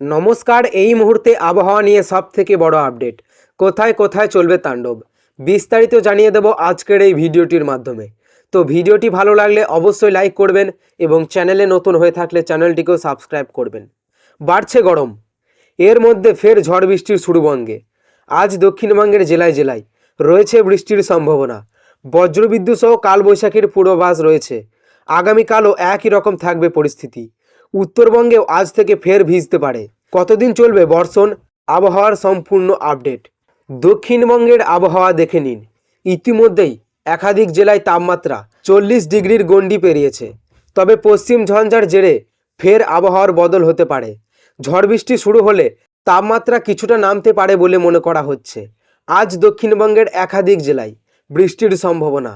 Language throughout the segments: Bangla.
নমস্কার। এই মুহূর্তে আবহাওয়া নিয়ে সবথেকে বড় আপডেট, কোথায় কোথায় চলবে তাণ্ডব, বিস্তারিত জানিয়ে দেব আজকের এই ভিডিওটির মাধ্যমে। তো ভিডিওটি ভালো লাগলে অবশ্যই লাইক করবেন এবং চ্যানেলে নতুন হয়ে থাকলে চ্যানেলটিকেও সাবস্ক্রাইব করবেন। বাড়ছে গরম, এর মধ্যে ফের ঝড় বৃষ্টির শুরু বঙ্গে। আজ দক্ষিণবঙ্গের জেলায় জেলায় রয়েছে বৃষ্টির সম্ভাবনা। বজ্রবিদ্যুৎ সহ কালবৈশাখীর পূর্বাভাস রয়েছে। আগামীকালও একই রকম থাকবে পরিস্থিতি। উত্তরবঙ্গেও আজ থেকে ফের ভিজতে পারে। কতদিন চলবে বর্ষণ, আবহাওয়ার সম্পূর্ণ আপডেট। দক্ষিণবঙ্গের আবহাওয়া দেখে নিন। ইতিমধ্যেই একাধিক জেলায় তাপমাত্রা 40 ডিগ্রির গণ্ডি পেরিয়েছে। তবে পশ্চিম ঝঞ্ঝার জেরে ফের আবহাওয়ার বদল হতে পারে। ঝড় বৃষ্টি শুরু হলে তাপমাত্রা কিছুটা নামতে পারে বলে মনে করা হচ্ছে। আজ দক্ষিণবঙ্গের একাধিক জেলায় বৃষ্টির সম্ভাবনা।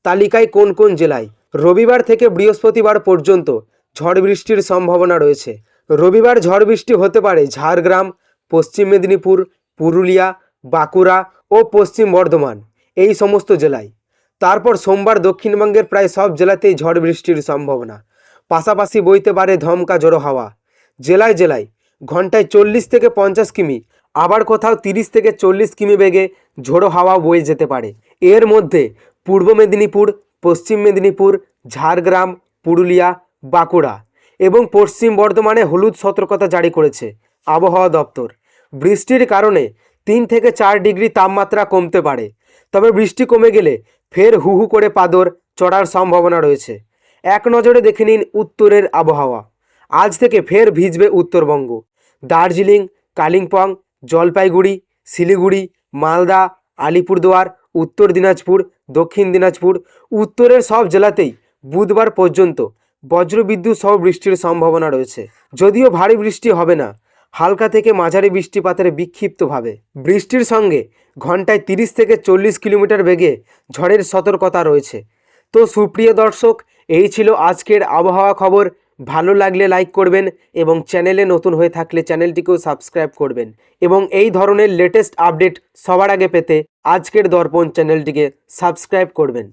তালিকায় কোন কোন জেলায় রবিবার থেকে বৃহস্পতিবার পর্যন্ত ঝড় বৃষ্টির সম্ভাবনা রয়েছে। রবিবার ঝড় বৃষ্টি হতে পারে ঝাড়গ্রাম, পশ্চিম মেদিনীপুর, পুরুলিয়া, বাঁকুড়া ও পশ্চিম বর্ধমান, এই সমস্ত জেলায়। তারপর সোমবার দক্ষিণবঙ্গের প্রায় সব জেলাতেই ঝড় বৃষ্টির সম্ভাবনা। পাশাপাশি বইতে পারে ধমকা ঝোড়ো হাওয়া। জেলায় জেলায় ঘন্টায় 40 থেকে 50 কিমি, আবার কোথাও 30 থেকে 40 কিমি বেগে ঝোড়ো হাওয়া বয়ে যেতে পারে। এর মধ্যে পূর্ব মেদিনীপুর, পশ্চিম মেদিনীপুর, ঝাড়গ্রাম, পুরুলিয়া, বাঁকুড়া এবং পশ্চিম বর্ধমানে হলুদ সতর্কতা জারি করেছে আবহাওয়া দপ্তর। বৃষ্টির কারণে 3 থেকে 4 ডিগ্রি তাপমাত্রা কমতে পারে। তবে বৃষ্টি কমে গেলে ফের হু হু করে পাদর চড়ার সম্ভাবনা রয়েছে। এক নজরে দেখে নিন উত্তরের আবহাওয়া। আজ থেকে ফের ভিজবে উত্তরবঙ্গ। দার্জিলিং, কালিম্পং, জলপাইগুড়ি, শিলিগুড়ি, মালদা, আলিপুরদুয়ার, উত্তর দিনাজপুর, দক্ষিণ দিনাজপুর, উত্তরের সব জেলাতেই বুধবার পর্যন্ত বজ্রবিদ্যুৎ সহ বৃষ্টির সম্ভাবনা রয়েছে। যদিও ভারী বৃষ্টি হবে না, হালকা থেকে মাঝারি বৃষ্টিপাতের বিক্ষিপ্তভাবে। বৃষ্টির সঙ্গে ঘন্টায় 30 থেকে 40 কিলোমিটার বেগে ঝড়ের সতর্কতা রয়েছে। তো সুপ্রিয় দর্শক, এই ছিল আজকের আবহাওয়া খবর। ভালো লাগলে লাইক করবেন এবং চ্যানেলে নতুন হয়ে থাকলে চ্যানেলটিকেও সাবস্ক্রাইব করবেন এবং এই ধরনের লেটেস্ট আপডেট সবার আগে পেতে আজকের দর্পণ চ্যানেলটিকে সাবস্ক্রাইব করবেন।